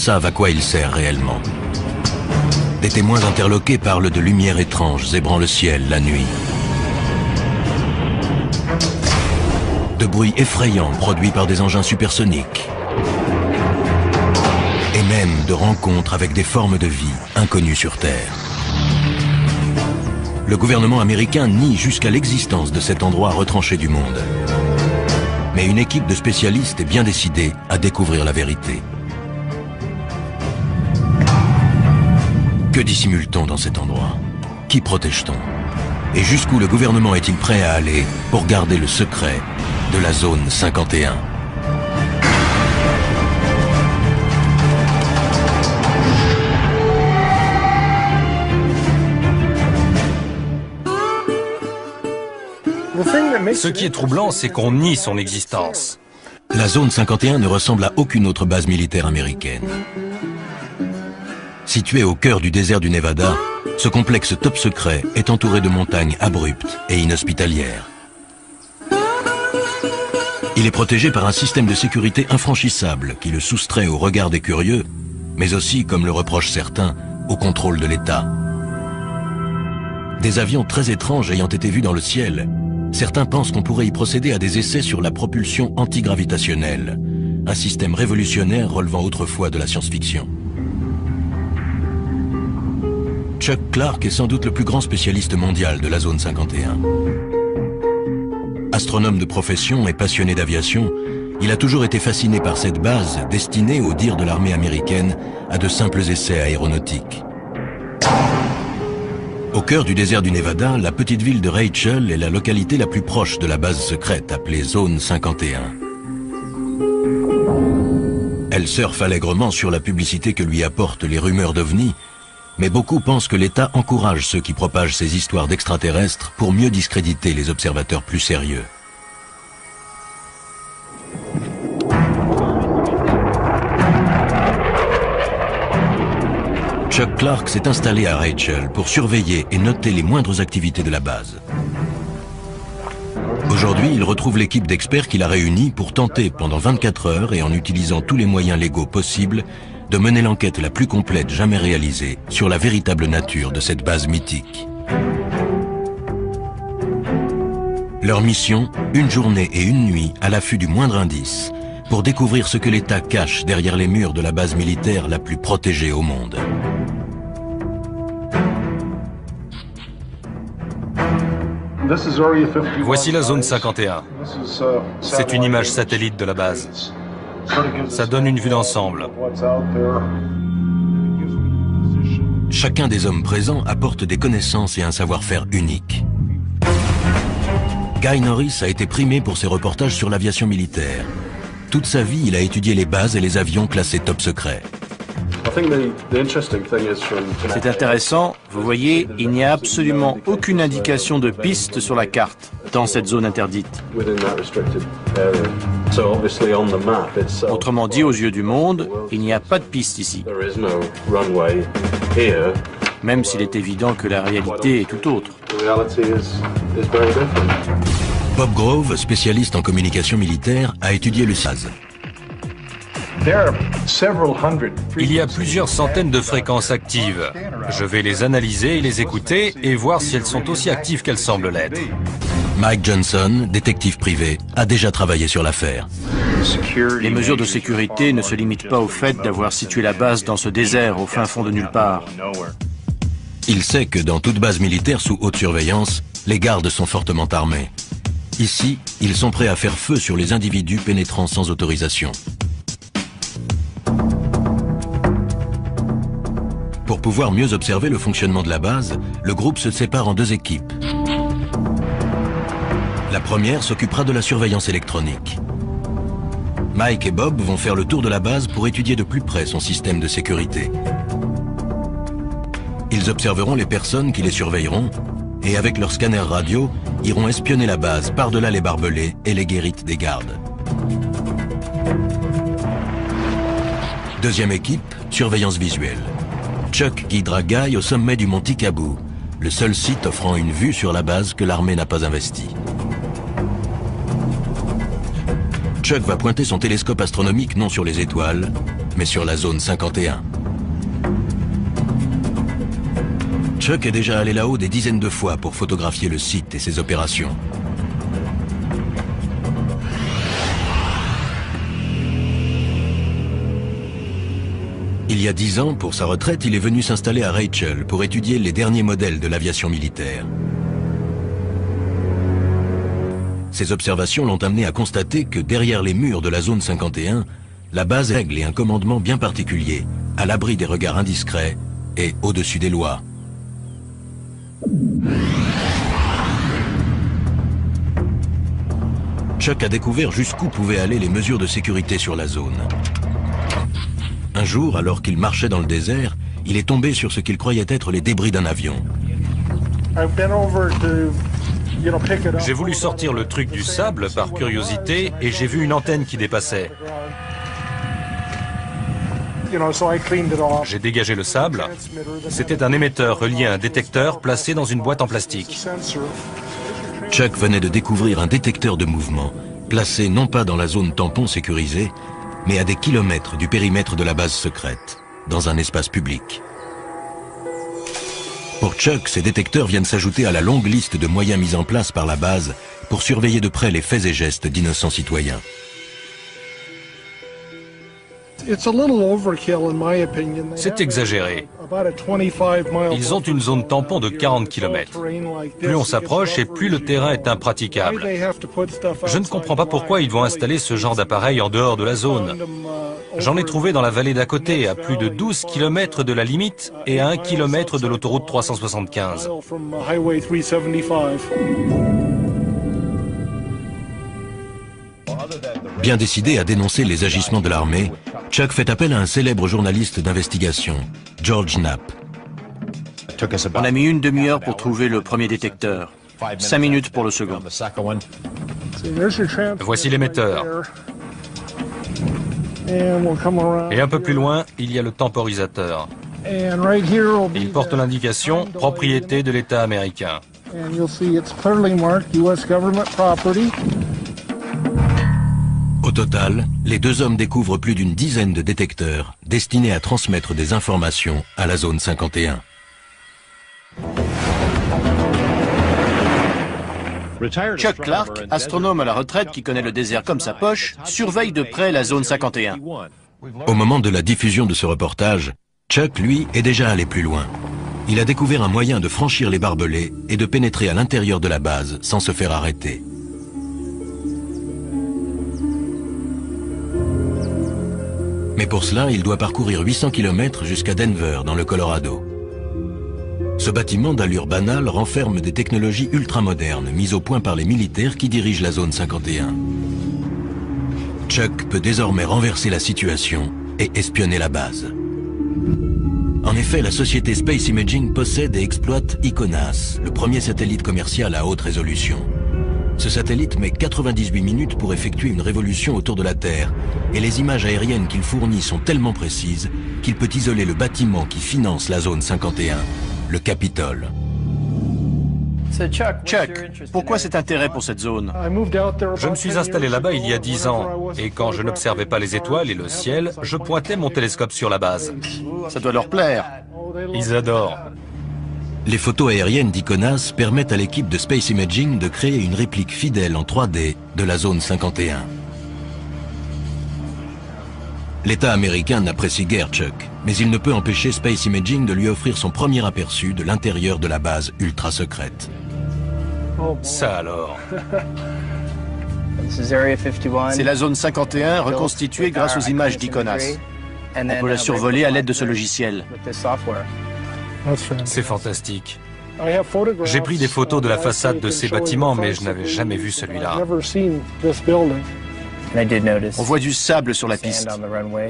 savent à quoi il sert réellement. Des témoins interloqués parlent de lumières étranges zébrant le ciel la nuit. De bruits effrayants produits par des engins supersoniques. Et même de rencontres avec des formes de vie inconnues sur Terre. Le gouvernement américain nie jusqu'à l'existence de cet endroit retranché du monde. Mais une équipe de spécialistes est bien décidée à découvrir la vérité. Que dissimule-t-on dans cet endroit? Qui protège-t-on? Et jusqu'où le gouvernement est-il prêt à aller pour garder le secret de la zone 51? Ce qui est troublant, c'est qu'on nie son existence. La zone 51 ne ressemble à aucune autre base militaire américaine. Situé au cœur du désert du Nevada, ce complexe top secret est entouré de montagnes abruptes et inhospitalières. Il est protégé par un système de sécurité infranchissable qui le soustrait au regard des curieux, mais aussi, comme le reprochent certains, au contrôle de l'État. Des avions très étranges ayant été vus dans le ciel, certains pensent qu'on pourrait y procéder à des essais sur la propulsion antigravitationnelle, un système révolutionnaire relevant autrefois de la science-fiction. Chuck Clark est sans doute le plus grand spécialiste mondial de la zone 51. Astronome de profession et passionné d'aviation, il a toujours été fasciné par cette base destinée, au dire de l'armée américaine, à de simples essais aéronautiques. Au cœur du désert du Nevada, la petite ville de Rachel est la localité la plus proche de la base secrète appelée Zone 51. Elle surfe allègrement sur la publicité que lui apportent les rumeurs d'OVNI, mais beaucoup pensent que l'État encourage ceux qui propagent ces histoires d'extraterrestres pour mieux discréditer les observateurs plus sérieux. Chuck Clark s'est installé à Rachel pour surveiller et noter les moindres activités de la base. Aujourd'hui, il retrouve l'équipe d'experts qu'il a réunie pour tenter pendant 24 heures et en utilisant tous les moyens légaux possibles de mener l'enquête la plus complète jamais réalisée sur la véritable nature de cette base mythique. Leur mission, une journée et une nuit à l'affût du moindre indice, pour découvrir ce que l'État cache derrière les murs de la base militaire la plus protégée au monde. Voici la zone 51. C'est une image satellite de la base. Ça donne une vue d'ensemble. Chacun des hommes présents apporte des connaissances et un savoir-faire unique. Guy Norris a été primé pour ses reportages sur l'aviation militaire. Toute sa vie, il a étudié les bases et les avions classés top secret. C'est intéressant, vous voyez, il n'y a absolument aucune indication de piste sur la carte dans cette zone interdite. Autrement dit, aux yeux du monde, il n'y a pas de piste ici. Même s'il est évident que la réalité est tout autre. Bob Grove, spécialiste en communication militaire, a étudié le SAZ. Il y a plusieurs centaines de fréquences actives. Je vais les analyser et les écouter et voir si elles sont aussi actives qu'elles semblent l'être. Mike Johnson, détective privé, a déjà travaillé sur l'affaire. Les mesures de sécurité ne se limitent pas au fait d'avoir situé la base dans ce désert au fin fond de nulle part. Il sait que dans toute base militaire sous haute surveillance, les gardes sont fortement armés. Ici, ils sont prêts à faire feu sur les individus pénétrant sans autorisation. Pour pouvoir mieux observer le fonctionnement de la base, le groupe se sépare en deux équipes. La première s'occupera de la surveillance électronique. Mike et Bob vont faire le tour de la base pour étudier de plus près son système de sécurité. Ils observeront les personnes qui les surveilleront et avec leur scanner radio, iront espionner la base par-delà les barbelés et les guérites des gardes. Deuxième équipe, surveillance visuelle. Chuck guidera Guy au sommet du mont Tikaboo, le seul site offrant une vue sur la base que l'armée n'a pas investie. Chuck va pointer son télescope astronomique non sur les étoiles, mais sur la zone 51. Chuck est déjà allé là-haut des dizaines de fois pour photographier le site et ses opérations. Il y a 10 ans, pour sa retraite, il est venu s'installer à Rachel pour étudier les derniers modèles de l'aviation militaire. Ces observations l'ont amené à constater que derrière les murs de la zone 51, la base règle et un commandement bien particulier, à l'abri des regards indiscrets et au-dessus des lois. Chuck a découvert jusqu'où pouvaient aller les mesures de sécurité sur la zone. Un jour, alors qu'il marchait dans le désert, il est tombé sur ce qu'il croyait être les débris d'un avion. J'ai voulu sortir le truc du sable par curiosité et j'ai vu une antenne qui dépassait. J'ai dégagé le sable. C'était un émetteur relié à un détecteur placé dans une boîte en plastique. Chuck venait de découvrir un détecteur de mouvement, placé non pas dans la zone tampon sécurisée, mais à des kilomètres du périmètre de la base secrète, dans un espace public. Pour Chuck, ces détecteurs viennent s'ajouter à la longue liste de moyens mis en place par la base pour surveiller de près les faits et gestes d'innocents citoyens. C'est exagéré. Ils ont une zone tampon de 40 km. Plus on s'approche et plus le terrain est impraticable. Je ne comprends pas pourquoi ils vont installer ce genre d'appareil en dehors de la zone. J'en ai trouvé dans la vallée d'à côté, à plus de 12 km de la limite et à 1 km de l'autoroute 375. Bien décidé à dénoncer les agissements de l'armée, Chuck fait appel à un célèbre journaliste d'investigation, George Knapp. On a mis une demi-heure pour trouver le premier détecteur. 5 minutes pour le second. Voici l'émetteur. Et un peu plus loin, il y a le temporisateur. Il porte l'indication « Propriété de l'État américain ». Au total, les deux hommes découvrent plus d'une dizaine de détecteurs destinés à transmettre des informations à la zone 51. Chuck Clark, astronome à la retraite qui connaît le désert comme sa poche, surveille de près la zone 51. Au moment de la diffusion de ce reportage, Chuck, lui, est déjà allé plus loin. Il a découvert un moyen de franchir les barbelés et de pénétrer à l'intérieur de la base sans se faire arrêter. Mais pour cela, il doit parcourir 800 km jusqu'à Denver, dans le Colorado. Ce bâtiment d'allure banale renferme des technologies ultramodernes mises au point par les militaires qui dirigent la zone 51. Chuck peut désormais renverser la situation et espionner la base. En effet, la société Space Imaging possède et exploite ICONAS, le premier satellite commercial à haute résolution. Ce satellite met 98 minutes pour effectuer une révolution autour de la Terre, et les images aériennes qu'il fournit sont tellement précises qu'il peut isoler le bâtiment qui finance la zone 51, le Capitole. Chuck, pourquoi cet intérêt pour cette zone? Je me suis installé là-bas il y a 10 ans, et quand je n'observais pas les étoiles et le ciel, je pointais mon télescope sur la base. Ça doit leur plaire. Ils adorent. Les photos aériennes d'ICONAS permettent à l'équipe de Space Imaging de créer une réplique fidèle en 3D de la zone 51. L'État américain n'apprécie guère Chuck, mais il ne peut empêcher Space Imaging de lui offrir son premier aperçu de l'intérieur de la base ultra secrète. Ça alors. C'est la zone 51 reconstituée grâce aux images d'ICONAS. On peut la survoler à l'aide de ce logiciel. C'est fantastique. J'ai pris des photos de la façade de ces bâtiments, mais je n'avais jamais vu celui-là. On voit du sable sur la piste.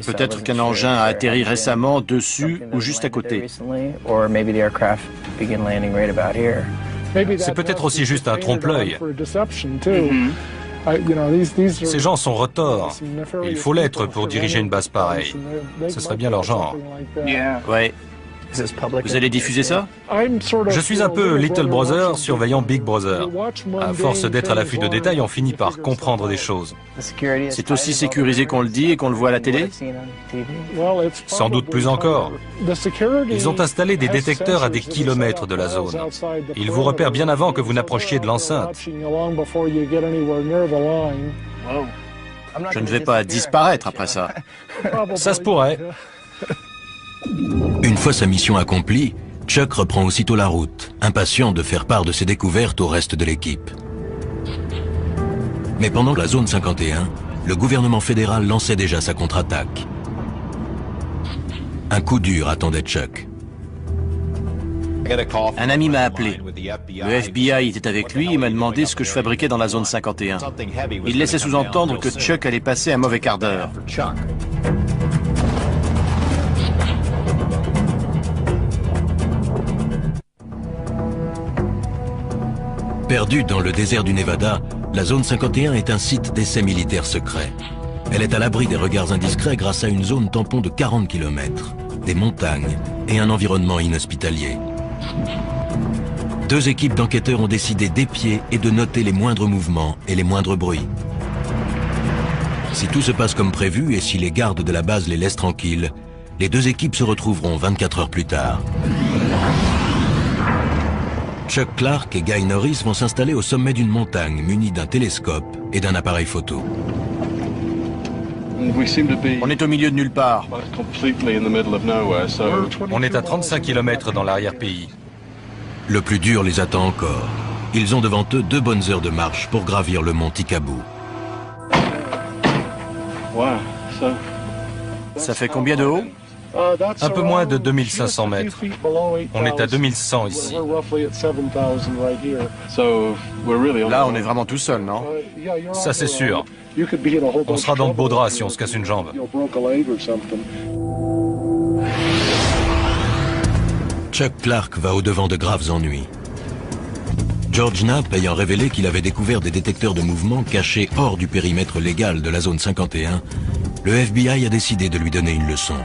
Peut-être qu'un engin a atterri récemment dessus ou juste à côté. C'est peut-être aussi juste un trompe-l'œil. Ces gens sont retors. Il faut l'être pour diriger une base pareille. Ce serait bien leur genre. Ouais. Vous allez diffuser ça? Je suis un peu Little Brother surveillant Big Brother. À force d'être à l'affût de détails, on finit par comprendre des choses. C'est aussi sécurisé qu'on le dit et qu'on le voit à la télé? Sans doute plus encore. Ils ont installé des détecteurs à des kilomètres de la zone. Ils vous repèrent bien avant que vous n'approchiez de l'enceinte. Je ne vais pas disparaître après ça. Ça se pourrait. Une fois sa mission accomplie, Chuck reprend aussitôt la route, impatient de faire part de ses découvertes au reste de l'équipe. Mais pendant la zone 51, le gouvernement fédéral lançait déjà sa contre-attaque. Un coup dur attendait Chuck. Un ami m'a appelé. Le FBI était avec lui et m'a demandé ce que je fabriquais dans la zone 51. Il laissait sous-entendre que Chuck allait passer un mauvais quart d'heure. Perdue dans le désert du Nevada, la zone 51 est un site d'essai militaire secret. Elle est à l'abri des regards indiscrets grâce à une zone tampon de 40 km, des montagnes et un environnement inhospitalier. Deux équipes d'enquêteurs ont décidé d'épier et de noter les moindres mouvements et les moindres bruits. Si tout se passe comme prévu et si les gardes de la base les laissent tranquilles, les deux équipes se retrouveront 24 heures plus tard. Chuck Clark et Guy Norris vont s'installer au sommet d'une montagne munis d'un télescope et d'un appareil photo. On est au milieu de nulle part. On est à 35 km dans l'arrière-pays. Le plus dur les attend encore. Ils ont devant eux 2 bonnes heures de marche pour gravir le mont Tikabou. Ça fait combien de haut? Un peu moins de 2500 mètres. On est à 2100 ici. Là, on est vraiment tout seul, non? Ça, c'est sûr. On sera dans le beau drap si on se casse une jambe. Chuck Clark va au-devant de graves ennuis. George Knapp ayant révélé qu'il avait découvert des détecteurs de mouvement cachés hors du périmètre légal de la zone 51, le FBI a décidé de lui donner une leçon.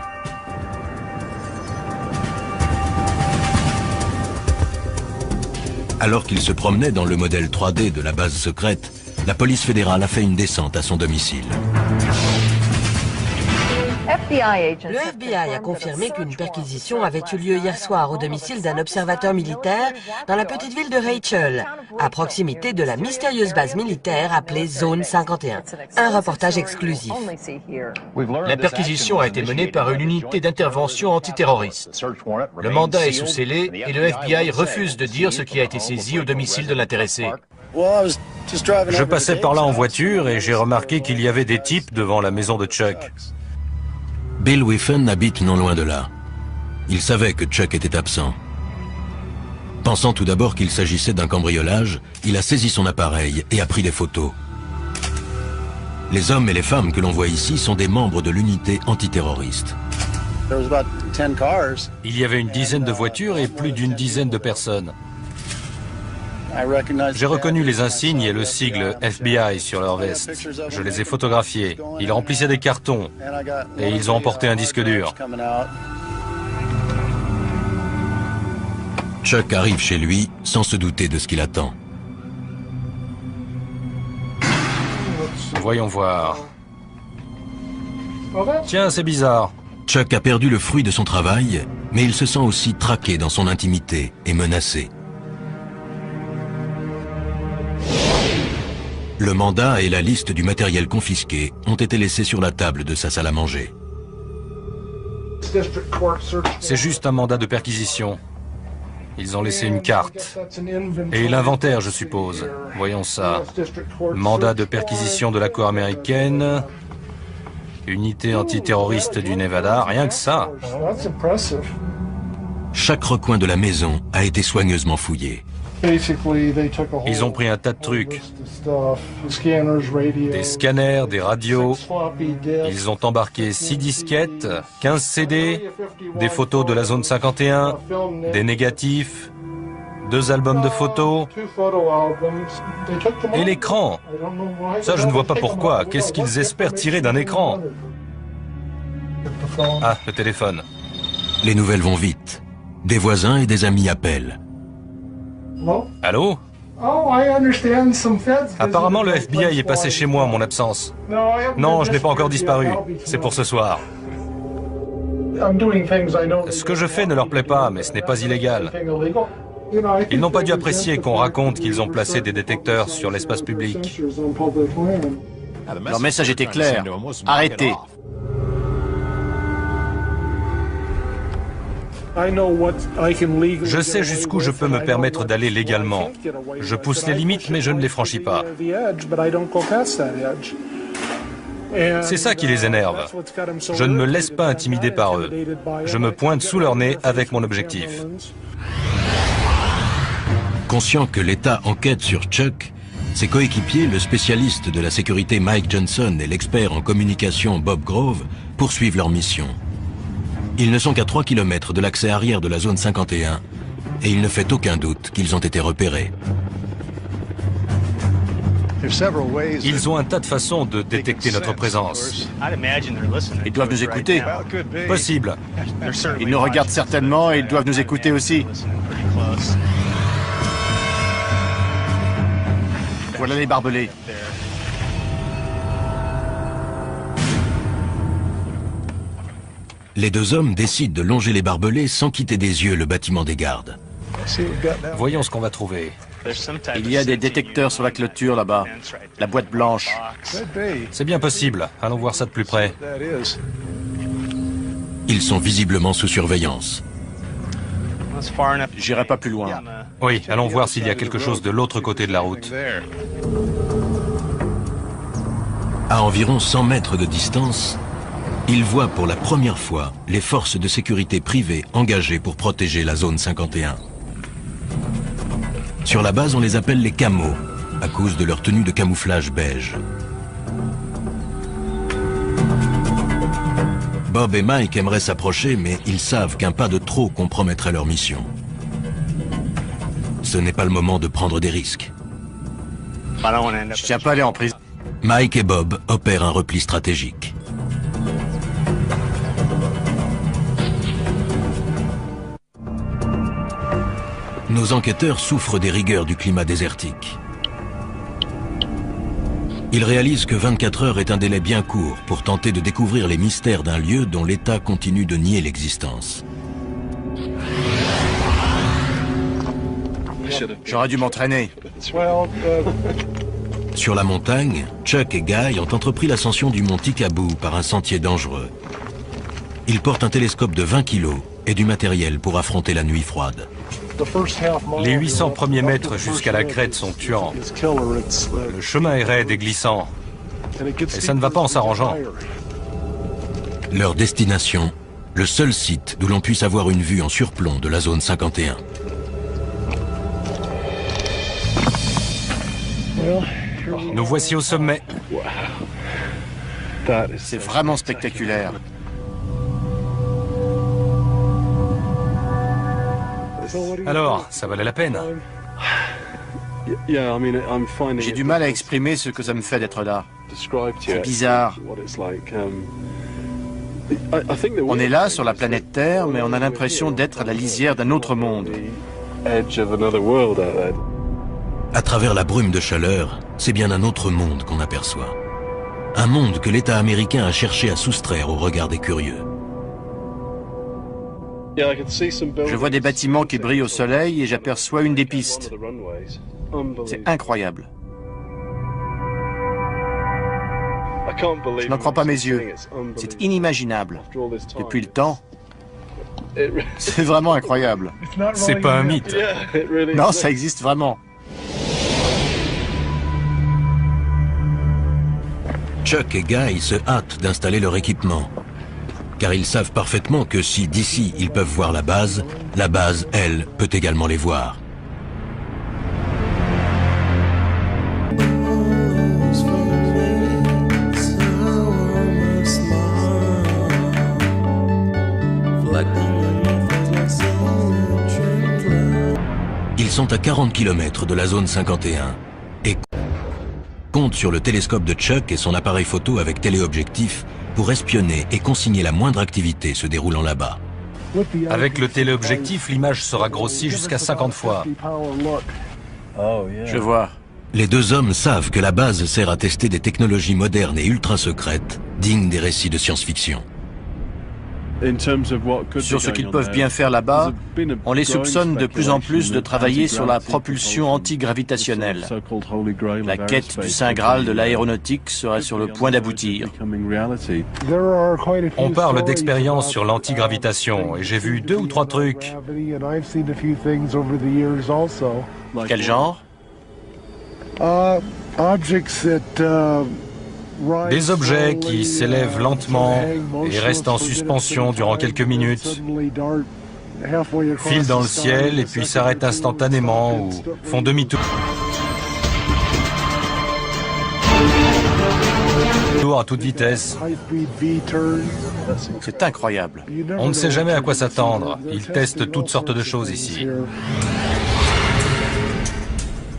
Alors qu'il se promenait dans le modèle 3D de la base secrète, la police fédérale a fait une descente à son domicile. Le FBI a confirmé qu'une perquisition avait eu lieu hier soir au domicile d'un observateur militaire dans la petite ville de Rachel, à proximité de la mystérieuse base militaire appelée Zone 51. Un reportage exclusif. La perquisition a été menée par une unité d'intervention antiterroriste. Le mandat est sous scellé et le FBI refuse de dire ce qui a été saisi au domicile de l'intéressé. Je passais par là en voiture et j'ai remarqué qu'il y avait des types devant la maison de Chuck. Bill Whiffen habite non loin de là. Il savait que Chuck était absent. Pensant tout d'abord qu'il s'agissait d'un cambriolage, il a saisi son appareil et a pris des photos. Les hommes et les femmes que l'on voit ici sont des membres de l'unité antiterroriste. Il y avait une dizaine de voitures et plus d'une dizaine de personnes. J'ai reconnu les insignes et le sigle FBI sur leur veste. Je les ai photographiés. Ils remplissaient des cartons et ils ont emporté un disque dur. Chuck arrive chez lui sans se douter de ce qu'il attend. Voyons voir. Tiens, c'est bizarre. Chuck a perdu le fruit de son travail, mais il se sent aussi traqué dans son intimité et menacé. Le mandat et la liste du matériel confisqué ont été laissés sur la table de sa salle à manger. C'est juste un mandat de perquisition. Ils ont laissé une carte. Et l'inventaire, je suppose. Voyons ça. Mandat de perquisition de la Cour américaine. Unité antiterroriste du Nevada. Rien que ça. Chaque recoin de la maison a été soigneusement fouillé. Ils ont pris un tas de trucs. Des scanners, des radios. Ils ont embarqué 6 disquettes, 15 CD, des photos de la zone 51, des négatifs, 2 albums de photos et l'écran. Ça, je ne vois pas pourquoi. Qu'est-ce qu'ils espèrent tirer d'un écran? Ah, le téléphone. Les nouvelles vont vite. Des voisins et des amis appellent. Allô? Apparemment, le FBI est passé chez moi en mon absence. Non, je n'ai pas encore disparu. C'est pour ce soir. Ce que je fais ne leur plaît pas, mais ce n'est pas illégal. Ils n'ont pas dû apprécier qu'on raconte qu'ils ont placé des détecteurs sur l'espace public. Leur message était clair. Arrêtez. Je sais jusqu'où je peux me permettre d'aller légalement. Je pousse les limites, mais je ne les franchis pas. C'est ça qui les énerve. Je ne me laisse pas intimider par eux. Je me pointe sous leur nez avec mon objectif. Conscient que l'État enquête sur Chuck, ses coéquipiers, le spécialiste de la sécurité Mike Johnson et l'expert en communication Bob Grove, poursuivent leur mission. Ils ne sont qu'à 3 km de l'accès arrière de la zone 51 et il ne fait aucun doute qu'ils ont été repérés. Ils ont un tas de façons de détecter notre présence. Ils doivent nous écouter. Possible. Ils nous regardent certainement et ils doivent nous écouter aussi. Voilà les barbelés. Les deux hommes décident de longer les barbelés sans quitter des yeux le bâtiment des gardes. Voyons ce qu'on va trouver. Il y a des détecteurs sur la clôture là-bas. La boîte blanche. C'est bien possible. Allons voir ça de plus près. Ils sont visiblement sous surveillance. J'irai pas plus loin. Oui, allons voir s'il y a quelque chose de l'autre côté de la route. À environ 100 mètres de distance, ils voient pour la première fois les forces de sécurité privées engagées pour protéger la zone 51. Sur la base, on les appelle les camos, à cause de leur tenue de camouflage beige. Bob et Mike aimeraient s'approcher, mais ils savent qu'un pas de trop compromettrait leur mission. Ce n'est pas le moment de prendre des risques. Je tiens pas à aller en prison. Mike et Bob opèrent un repli stratégique. Nos enquêteurs souffrent des rigueurs du climat désertique. Ils réalisent que 24 heures est un délai bien court pour tenter de découvrir les mystères d'un lieu dont l'État continue de nier l'existence. J'aurais dû m'entraîner. Sur la montagne, Chuck et Guy ont entrepris l'ascension du mont Tikabou par un sentier dangereux. Ils portent un télescope de 20 kg et du matériel pour affronter la nuit froide. Les 800 premiers mètres jusqu'à la crête sont tuants. Le chemin est raide et glissant. Et ça ne va pas en s'arrangeant. Leur destination, le seul site d'où l'on puisse avoir une vue en surplomb de la zone 51. Nous voici au sommet. C'est vraiment spectaculaire. Alors, ça valait la peine. J'ai du mal à exprimer ce que ça me fait d'être là. C'est bizarre. On est là, sur la planète Terre, mais on a l'impression d'être à la lisière d'un autre monde. À travers la brume de chaleur, c'est bien un autre monde qu'on aperçoit. Un monde que l'État américain a cherché à soustraire au regard des curieux. Je vois des bâtiments qui brillent au soleil et j'aperçois une des pistes. C'est incroyable. Je n'en crois pas mes yeux. C'est inimaginable. Depuis le temps, c'est vraiment incroyable. C'est pas un mythe. Non, ça existe vraiment. Chuck et Guy se hâtent d'installer leur équipement. Car ils savent parfaitement que si d'ici ils peuvent voir la base, elle, peut également les voir. Ils sont à 40 km de la zone 51 et comptent sur le télescope de Chuck et son appareil photo avec téléobjectif pour espionner et consigner la moindre activité se déroulant là-bas. Avec le téléobjectif, l'image sera grossie jusqu'à 50 fois. Je vois. Les deux hommes savent que la base sert à tester des technologies modernes et ultra secrètes, dignes des récits de science-fiction. Sur ce qu'ils peuvent bien faire là-bas, on les soupçonne de plus en plus de travailler sur la propulsion antigravitationnelle. La quête du Saint Graal de l'aéronautique serait sur le point d'aboutir. On parle d'expériences sur l'antigravitation et j'ai vu 2 ou 3 trucs. Quel genre? Des objets qui s'élèvent lentement et restent en suspension durant quelques minutes, filent dans le ciel et puis s'arrêtent instantanément ou font demi-tour à toute vitesse. C'est incroyable. On ne sait jamais à quoi s'attendre. Ils testent toutes sortes de choses ici.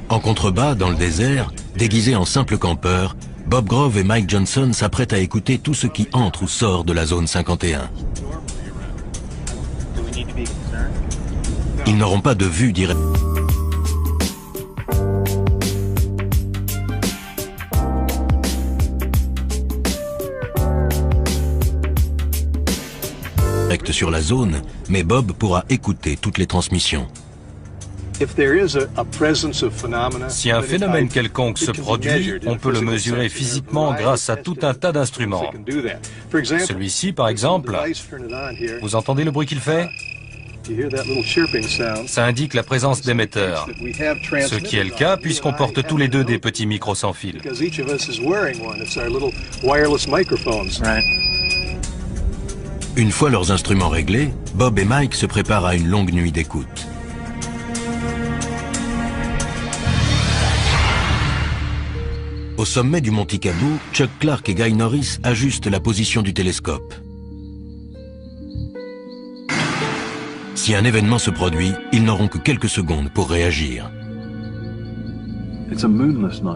En contrebas, dans le désert, déguisés en simples campeurs, Bob Grove et Mike Johnson s'apprêtent à écouter tout ce qui entre ou sort de la zone 51. Ils n'auront pas de vue directe sur la zone, mais Bob pourra écouter toutes les transmissions. Si un phénomène quelconque se produit, on peut le mesurer physiquement grâce à tout un tas d'instruments. Celui-ci, par exemple, vous entendez le bruit qu'il fait? Ça indique la présence d'émetteurs, ce qui est le cas puisqu'on porte tous les deux des petits micros sans fil. Une fois leurs instruments réglés, Bob et Mike se préparent à une longue nuit d'écoute. Au sommet du Mont Ticaboo, Chuck Clark et Guy Norris ajustent la position du télescope. Si un événement se produit, ils n'auront que quelques secondes pour réagir.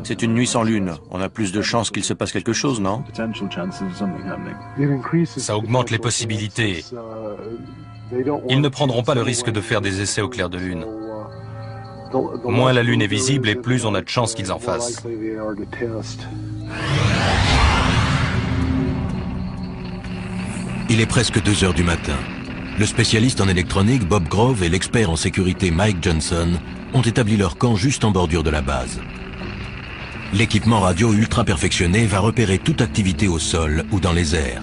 C'est une nuit sans lune. On a plus de chances qu'il se passe quelque chose, non? Ça augmente les possibilités. Ils ne prendront pas le risque de faire des essais au clair de lune. Moins la lune est visible et plus on a de chances qu'ils en fassent. Il est presque 2 heures du matin. Le spécialiste en électronique Bob Grove et l'expert en sécurité Mike Johnson ont établi leur camp juste en bordure de la base. L'équipement radio ultra perfectionné va repérer toute activité au sol ou dans les airs.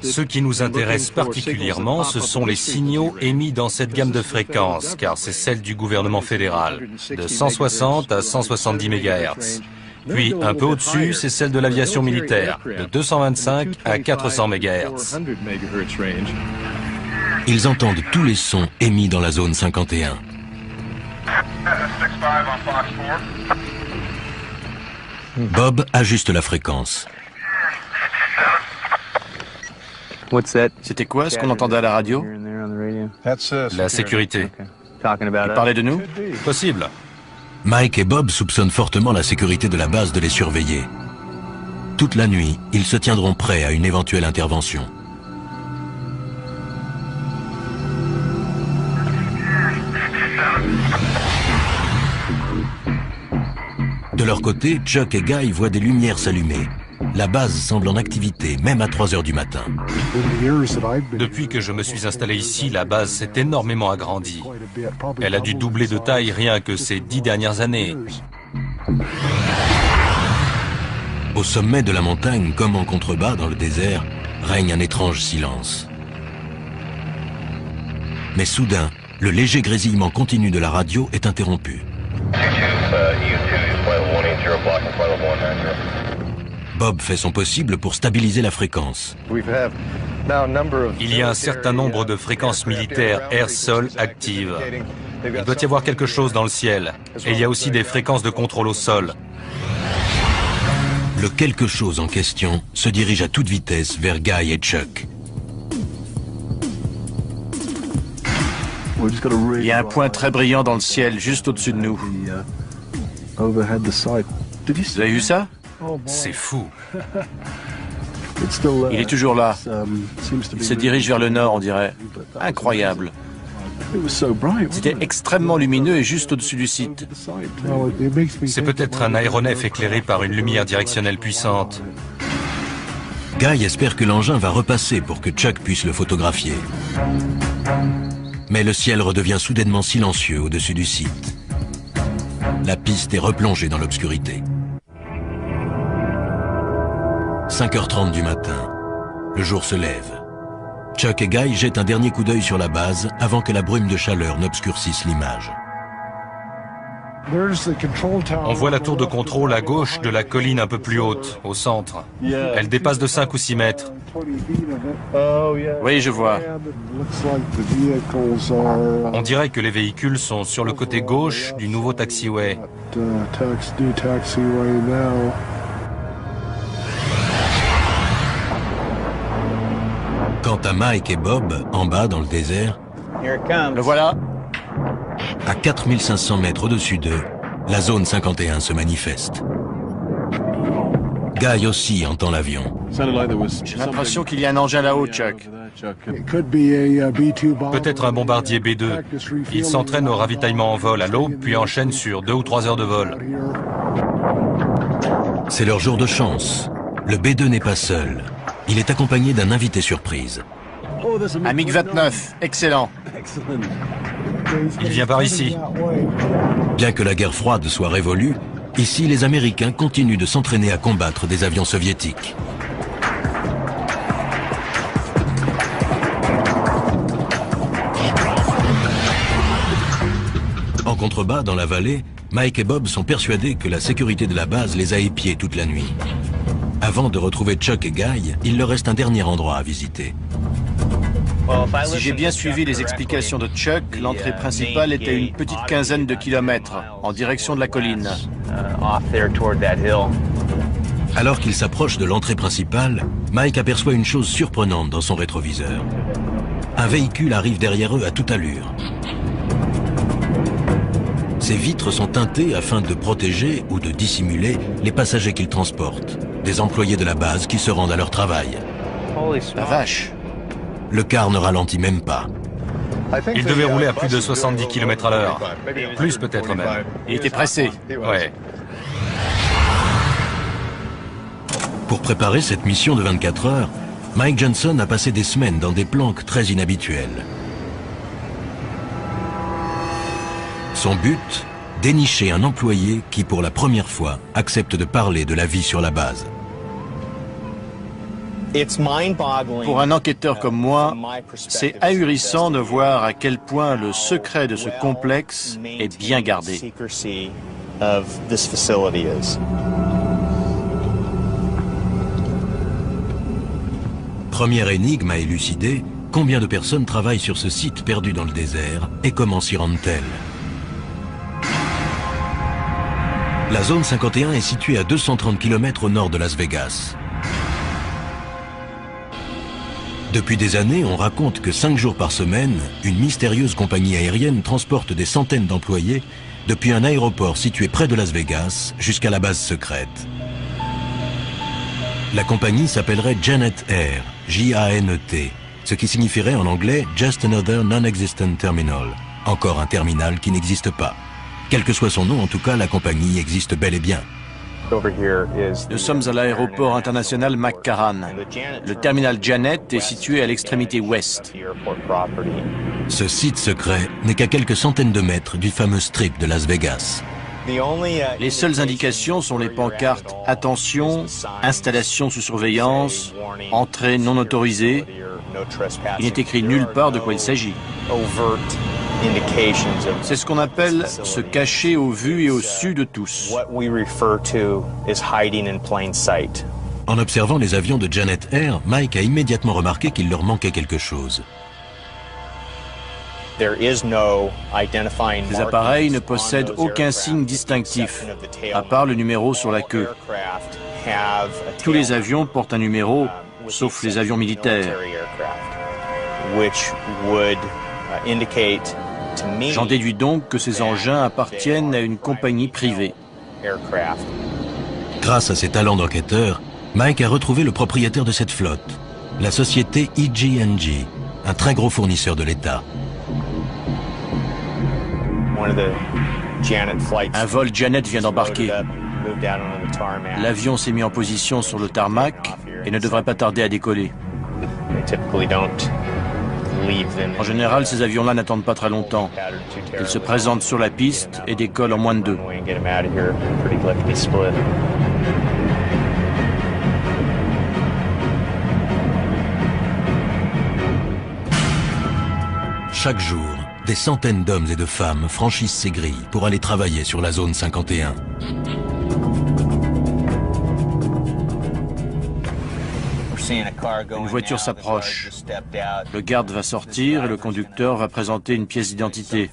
Ce qui nous intéresse particulièrement, ce sont les signaux émis dans cette gamme de fréquences, car c'est celle du gouvernement fédéral, de 160 à 170 MHz. Puis, un peu au-dessus, c'est celle de l'aviation militaire, de 225 à 400 MHz. Ils entendent tous les sons émis dans la zone 51. Bob ajuste la fréquence. C'était quoi ce qu'on entendait à la radio? La sécurité. Il parlait de nous? Possible. Mike et Bob soupçonnent fortement la sécurité de la base de les surveiller. Toute la nuit, ils se tiendront prêts à une éventuelle intervention. De leur côté, Chuck et Guy voient des lumières s'allumer. La base semble en activité, même à 3 heures du matin. Depuis que je me suis installé ici, la base s'est énormément agrandie. Elle a dû doubler de taille rien que ces 10 dernières années. Au sommet de la montagne, comme en contrebas dans le désert, règne un étrange silence. Mais soudain, le léger grésillement continu de la radio est interrompu. Bob fait son possible pour stabiliser la fréquence. Il y a un certain nombre de fréquences militaires air-sol actives. Il doit y avoir quelque chose dans le ciel. Et il y a aussi des fréquences de contrôle au sol. Le quelque chose en question se dirige à toute vitesse vers Guy et Chuck. Il y a un point très brillant dans le ciel, juste au-dessus de nous. Vous avez vu ça? C'est fou. Il est toujours là. Il se dirige vers le nord, on dirait. Incroyable. C'était extrêmement lumineux et juste au-dessus du site. C'est peut-être un aéronef éclairé par une lumière directionnelle puissante. Guy espère que l'engin va repasser pour que Chuck puisse le photographier. Mais le ciel redevient soudainement silencieux au-dessus du site. La piste est replongée dans l'obscurité. 5h30 du matin. Le jour se lève. Chuck et Guy jettent un dernier coup d'œil sur la base avant que la brume de chaleur n'obscurcisse l'image. On voit la tour de contrôle à gauche de la colline un peu plus haute, au centre. Elle dépasse de 5 ou 6 mètres. Oui, je vois. On dirait que les véhicules sont sur le côté gauche du nouveau taxiway. Quant à Mike et Bob, en bas dans le désert, Le voilà. à 4500 mètres au-dessus d'eux, la zone 51 se manifeste. Guy aussi entend l'avion. J'ai l'impression qu'il y a un engin là-haut, Chuck. Peut-être un bombardier B-2. Il s'entraîne au ravitaillement en vol à l'aube, puis enchaîne sur 2 ou 3 heures de vol. C'est leur jour de chance. Le B-2 n'est pas seul. Il est accompagné d'un invité surprise. Un MiG-29, excellent. Il vient par ici. Bien que la guerre froide soit révolue, ici les Américains continuent de s'entraîner à combattre des avions soviétiques. En contrebas, dans la vallée, Mike et Bob sont persuadés que la sécurité de la base les a épiés toute la nuit. Avant de retrouver Chuck et Guy, il leur reste un dernier endroit à visiter. Si j'ai bien suivi les explications de Chuck, l'entrée principale est à une petite quinzaine de kilomètres, en direction de la colline. Alors qu'ils s'approchent de l'entrée principale, Mike aperçoit une chose surprenante dans son rétroviseur. Un véhicule arrive derrière eux à toute allure. Ces vitres sont teintées afin de protéger ou de dissimuler les passagers qu'ils transportent, des employés de la base qui se rendent à leur travail. La vache. Le car ne ralentit même pas. Il devait rouler à plus de 70 km à l'heure. Plus peut-être même. Il était pressé. Ouais. Pour préparer cette mission de 24 heures, Mike Johnson a passé des semaines dans des planques très inhabituelles. Son but, dénicher un employé qui, pour la première fois, accepte de parler de la vie sur la base. Pour un enquêteur comme moi, c'est ahurissant de voir à quel point le secret de ce complexe est bien gardé. Première énigme à élucider, combien de personnes travaillent sur ce site perdu dans le désert et comment s'y rendent-elles? La zone 51 est située à 230 km au nord de Las Vegas. Depuis des années, on raconte que 5 jours par semaine, une mystérieuse compagnie aérienne transporte des centaines d'employés depuis un aéroport situé près de Las Vegas jusqu'à la base secrète. La compagnie s'appellerait Janet Air, J-A-N-E-T, ce qui signifierait en anglais « Just Another Non-Existent Terminal », encore un terminal qui n'existe pas. Quel que soit son nom, en tout cas, la compagnie existe bel et bien. Nous sommes à l'aéroport international McCarran. Le terminal Janet est situé à l'extrémité ouest. Ce site secret n'est qu'à quelques centaines de mètres du fameux strip de Las Vegas. Les seules indications sont les pancartes « Attention »,« Installation sous surveillance »,« Entrée non autorisée ». Il n'est écrit nulle part de quoi il s'agit. C'est ce qu'on appelle se cacher au vu et au su de tous. En observant les avions de Janet Air, Mike a immédiatement remarqué qu'il leur manquait quelque chose. Ces appareils ne possèdent aucun signe distinctif, à part le numéro sur la queue. Tous les avions portent un numéro, sauf les avions militaires. J'en déduis donc que ces engins appartiennent à une compagnie privée. Grâce à ses talents d'enquêteur, Mike a retrouvé le propriétaire de cette flotte, la société EG&G, un très gros fournisseur de l'État. Un vol Janet vient d'embarquer. L'avion s'est mis en position sur le tarmac et ne devrait pas tarder à décoller. En général, ces avions-là n'attendent pas très longtemps. Ils se présentent sur la piste et décollent en moins de 2. Chaque jour, des centaines d'hommes et de femmes franchissent ces grilles pour aller travailler sur la zone 51. Une voiture s'approche. Le garde va sortir et le conducteur va présenter une pièce d'identité.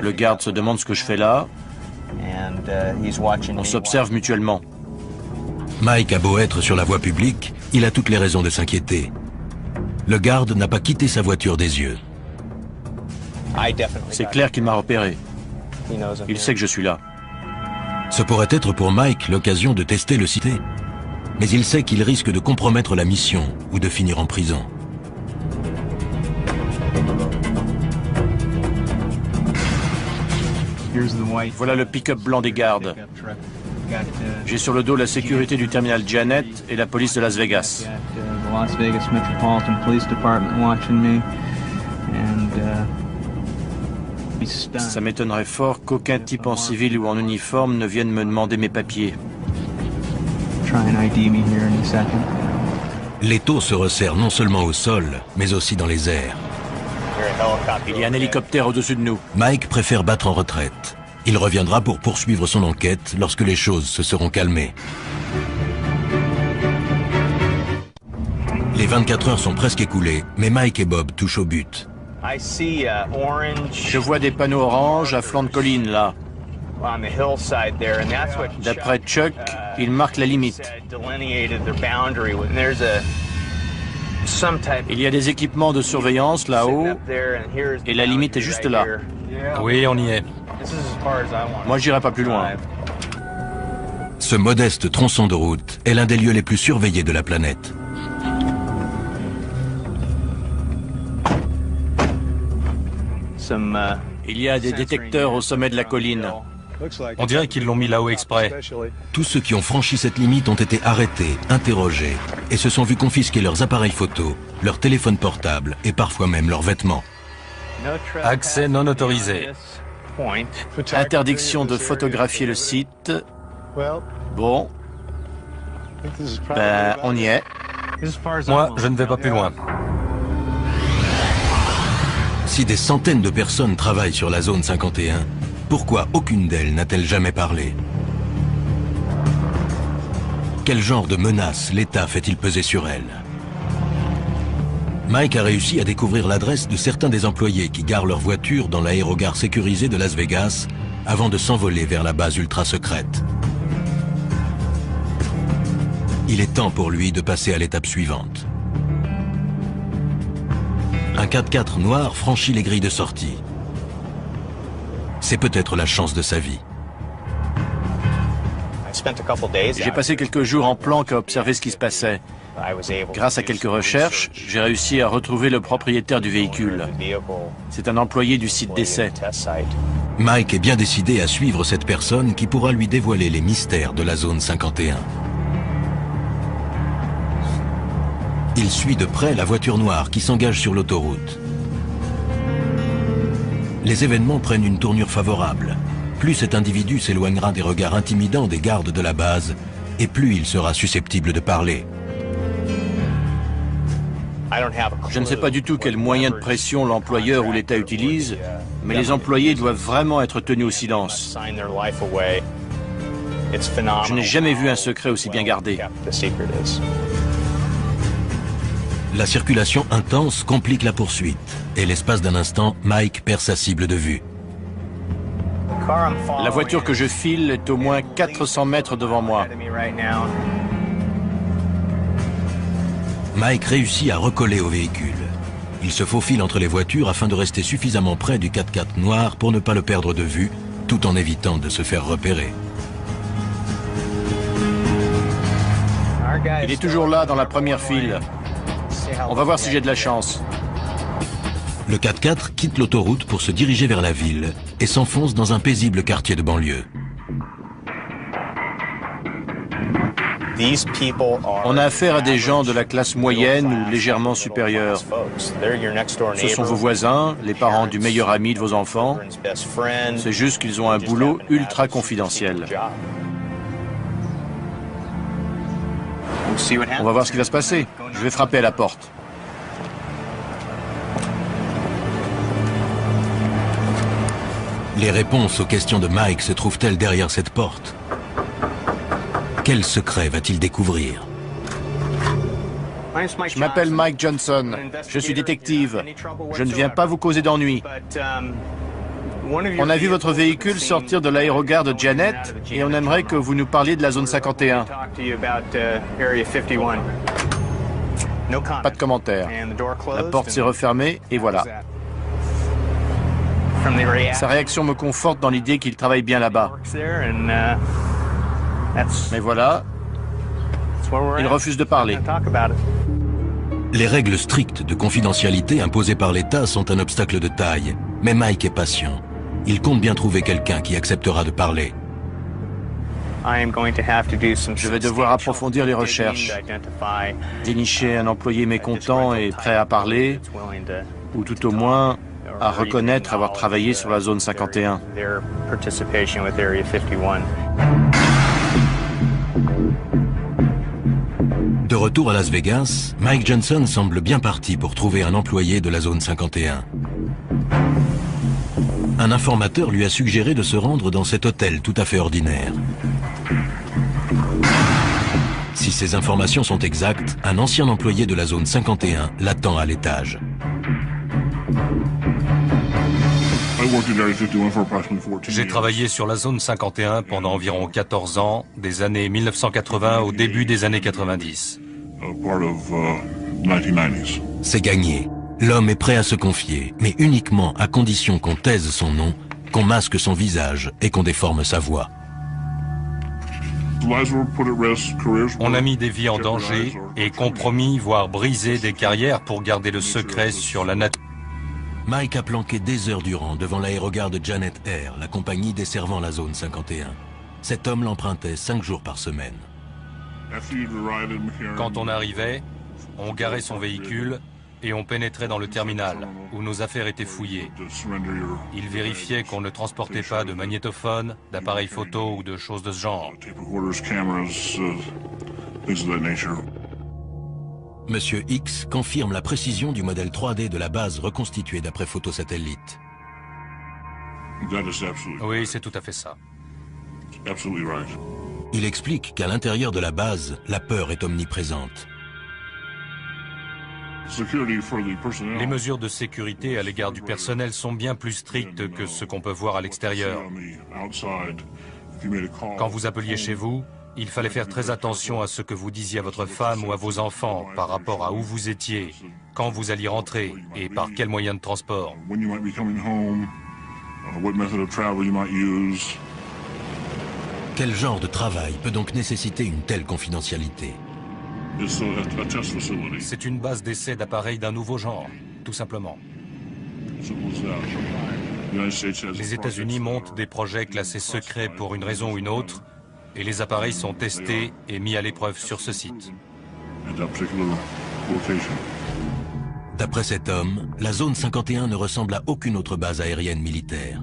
Le garde se demande ce que je fais là. On s'observe mutuellement. Mike a beau être sur la voie publique, il a toutes les raisons de s'inquiéter. Le garde n'a pas quitté sa voiture des yeux. C'est clair qu'il m'a repéré. Il sait que je suis là. Ce pourrait être pour Mike l'occasion de tester le cité. Mais il sait qu'il risque de compromettre la mission ou de finir en prison. Voilà le pick-up blanc des gardes. J'ai sur le dos la sécurité du terminal Janet et la police de Las Vegas. Ça m'étonnerait fort qu'aucun type en civil ou en uniforme ne vienne me demander mes papiers. L'étau se resserre non seulement au sol, mais aussi dans les airs. Il y a un hélicoptère au-dessus de nous. Mike préfère battre en retraite. Il reviendra pour poursuivre son enquête lorsque les choses se seront calmées. Les 24 heures sont presque écoulées, mais Mike et Bob touchent au but. Je vois des panneaux orange à flanc de colline, là. D'après Chuck, ils marquent la limite. Il y a des équipements de surveillance là-haut, et la limite est juste là. Oui, on y est. Moi, j'irai pas plus loin. Ce modeste tronçon de route est l'un des lieux les plus surveillés de la planète. Il y a des détecteurs au sommet de la colline. On dirait qu'ils l'ont mis là-haut exprès. Tous ceux qui ont franchi cette limite ont été arrêtés, interrogés, et se sont vus confisquer leurs appareils photo, leurs téléphones portables et parfois même leurs vêtements. Accès non autorisé. Interdiction de photographier le site. Bon. Ben, on y est. Moi, je ne vais pas plus loin. Si des centaines de personnes travaillent sur la zone 51, pourquoi aucune d'elles n'a-t-elle jamais parlé? Quel genre de menace l'État fait-il peser sur elles? Mike a réussi à découvrir l'adresse de certains des employés qui garent leur voiture dans l'aérogare sécurisé de Las Vegas avant de s'envoler vers la base ultra secrète. Il est temps pour lui de passer à l'étape suivante. Un 4x4 noir franchit les grilles de sortie. C'est peut-être la chance de sa vie. J'ai passé quelques jours en planque à observer ce qui se passait. Grâce à quelques recherches, j'ai réussi à retrouver le propriétaire du véhicule. C'est un employé du site d'essai. Mike est bien décidé à suivre cette personne qui pourra lui dévoiler les mystères de la zone 51. Il suit de près la voiture noire qui s'engage sur l'autoroute. Les événements prennent une tournure favorable. Plus cet individu s'éloignera des regards intimidants des gardes de la base, et plus il sera susceptible de parler. Je ne sais pas du tout quel moyen de pression l'employeur ou l'État utilise, mais les employés doivent vraiment être tenus au silence. Je n'ai jamais vu un secret aussi bien gardé. La circulation intense complique la poursuite, et l'espace d'un instant, Mike perd sa cible de vue. La voiture que je file est au moins 400 mètres devant moi. Mike réussit à recoller au véhicule. Il se faufile entre les voitures afin de rester suffisamment près du 4x4 noir pour ne pas le perdre de vue, tout en évitant de se faire repérer. Il est toujours là, dans la première file. On va voir si j'ai de la chance. Le 4x4 quitte l'autoroute pour se diriger vers la ville et s'enfonce dans un paisible quartier de banlieue. On a affaire à des gens de la classe moyenne ou légèrement supérieure. Ce sont vos voisins, les parents du meilleur ami de vos enfants. C'est juste qu'ils ont un boulot ultra confidentiel. On va voir ce qui va se passer. Je vais frapper à la porte. Les réponses aux questions de Mike se trouvent-elles derrière cette porte? Quel secret va-t-il découvrir? Je m'appelle Mike Johnson. Je suis détective. Je ne viens pas vous causer d'ennuis. On a vu votre véhicule sortir de l'aérogare de Janet et on aimerait que vous nous parliez de la zone 51. Pas de commentaire. La porte s'est refermée et voilà. Sa réaction me conforte dans l'idée qu'il travaille bien là-bas. Mais voilà, il refuse de parler. Les règles strictes de confidentialité imposées par l'État sont un obstacle de taille, mais Mike est patient. Il compte bien trouver quelqu'un qui acceptera de parler. Je vais devoir approfondir les recherches, dénicher un employé mécontent et prêt à parler, ou tout au moins à reconnaître avoir travaillé sur la zone 51. De retour à Las Vegas, Mike Johnson semble bien parti pour trouver un employé de la zone 51. Un informateur lui a suggéré de se rendre dans cet hôtel tout à fait ordinaire. Si ces informations sont exactes, un ancien employé de la zone 51 l'attend à l'étage. J'ai travaillé sur la zone 51 pendant environ 14 ans, des années 1980 au début des années 90. C'est gagné. L'homme est prêt à se confier, mais uniquement à condition qu'on taise son nom, qu'on masque son visage et qu'on déforme sa voix. On a mis des vies en danger et compromis, voire brisé des carrières pour garder le secret sur la nature. Mike a planqué des heures durant devant l'aérogare de Janet Air, la compagnie desservant la zone 51. Cet homme l'empruntait 5 jours par semaine. Quand on arrivait, on garait son véhicule et on pénétrait dans le terminal, où nos affaires étaient fouillées. Il vérifiait qu'on ne transportait pas de magnétophone, d'appareils photo ou de choses de ce genre. Monsieur X confirme la précision du modèle 3D de la base reconstituée d'après photosatellite. Oui, c'est tout à fait ça. Il explique qu'à l'intérieur de la base, la peur est omniprésente. Les mesures de sécurité à l'égard du personnel sont bien plus strictes que ce qu'on peut voir à l'extérieur. Quand vous appeliez chez vous, il fallait faire très attention à ce que vous disiez à votre femme ou à vos enfants par rapport à où vous étiez, quand vous alliez rentrer et par quel moyen de transport. Quel genre de travail peut donc nécessiter une telle confidentialité? C'est une base d'essai d'appareils d'un nouveau genre, tout simplement. Les États-Unis montent des projets classés secrets pour une raison ou une autre, et les appareils sont testés et mis à l'épreuve sur ce site. D'après cet homme, la zone 51 ne ressemble à aucune autre base aérienne militaire.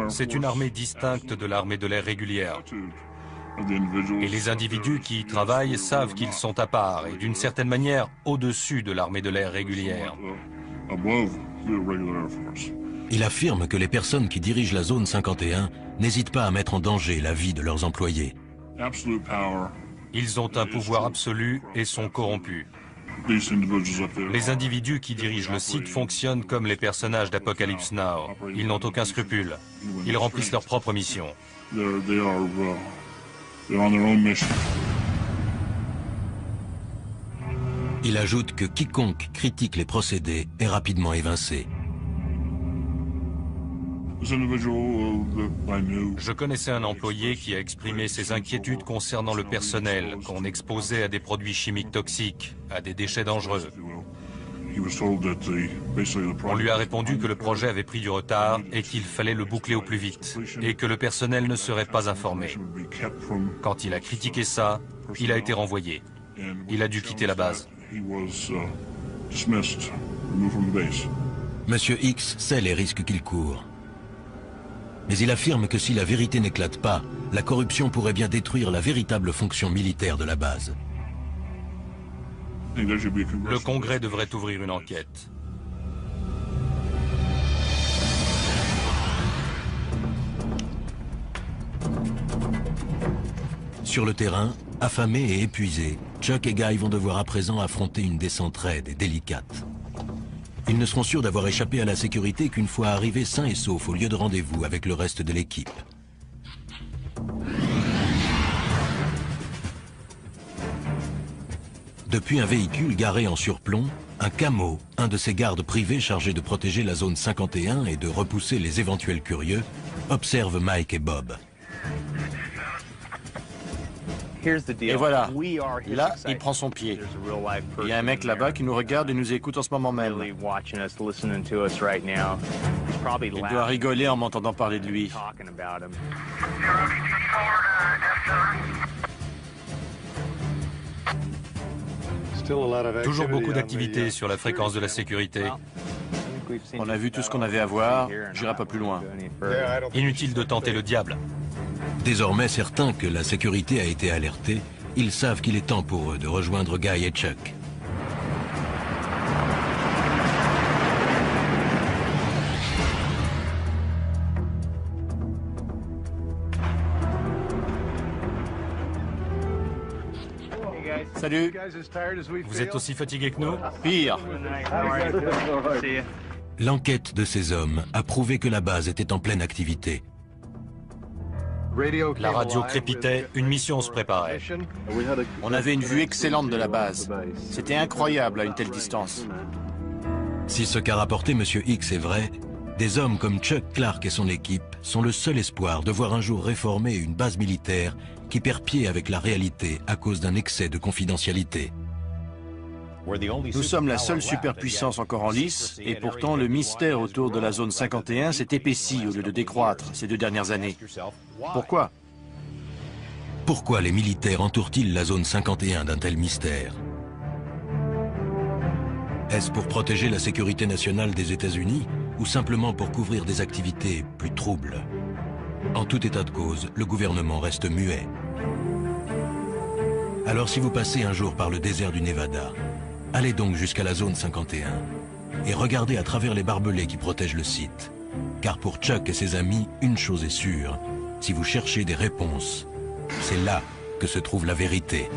C'est une armée distincte de l'armée de l'air régulière. Et les individus qui y travaillent savent qu'ils sont à part et d'une certaine manière au-dessus de l'armée de l'air régulière. Il affirme que les personnes qui dirigent la zone 51 n'hésitent pas à mettre en danger la vie de leurs employés. Ils ont un pouvoir absolu et sont corrompus. Les individus qui dirigent le site fonctionnent comme les personnages d'Apocalypse Now. Ils n'ont aucun scrupule. Ils remplissent leur propre mission. Il ajoute que quiconque critique les procédés est rapidement évincé. Je connaissais un employé qui a exprimé ses inquiétudes concernant le personnel qu'on exposait à des produits chimiques toxiques, à des déchets dangereux. On lui a répondu que le projet avait pris du retard et qu'il fallait le boucler au plus vite et que le personnel ne serait pas informé. Quand il a critiqué ça, il a été renvoyé. Il a dû quitter la base. Monsieur X sait les risques qu'il court. Mais il affirme que si la vérité n'éclate pas, la corruption pourrait bien détruire la véritable fonction militaire de la base. Le Congrès devrait ouvrir une enquête. Sur le terrain, affamés et épuisés, Chuck et Guy vont devoir à présent affronter une descente raide et délicate. Ils ne seront sûrs d'avoir échappé à la sécurité qu'une fois arrivés sains et saufs au lieu de rendez-vous avec le reste de l'équipe. Depuis un véhicule garé en surplomb, un camo, un de ces gardes privés chargés de protéger la zone 51 et de repousser les éventuels curieux, observe Mike et Bob. Et voilà, là, il prend son pied. Il y a un mec là-bas qui nous regarde et nous écoute en ce moment même. Il doit rigoler en m'entendant parler de lui. Toujours beaucoup d'activités sur la fréquence de la sécurité. On a vu tout ce qu'on avait à voir, j'irai pas plus loin. Inutile de tenter le diable. Désormais certains que la sécurité a été alertée, ils savent qu'il est temps pour eux de rejoindre Guy et Chuck. Salut. Vous êtes aussi fatigué que nous? Pire. L'enquête de ces hommes a prouvé que la base était en pleine activité. La radio crépitait, une mission se préparait. On avait une vue excellente de la base. C'était incroyable à une telle distance. Si ce qu'a rapporté Monsieur X est vrai, des hommes comme Chuck Clark et son équipe sont le seul espoir de voir un jour réformer une base militaire qui perd pied avec la réalité à cause d'un excès de confidentialité. Nous sommes la seule superpuissance encore en lice, et pourtant le mystère autour de la zone 51 s'est épaissi au lieu de décroître ces 2 dernières années. Pourquoi? Pourquoi les militaires entourent-ils la zone 51 d'un tel mystère? Est-ce pour protéger la sécurité nationale des États-Unis ou simplement pour couvrir des activités plus troubles? En tout état de cause, le gouvernement reste muet. Alors si vous passez un jour par le désert du Nevada, allez donc jusqu'à la zone 51 et regardez à travers les barbelés qui protègent le site. Car pour Chuck et ses amis, une chose est sûre, si vous cherchez des réponses, c'est là que se trouve la vérité.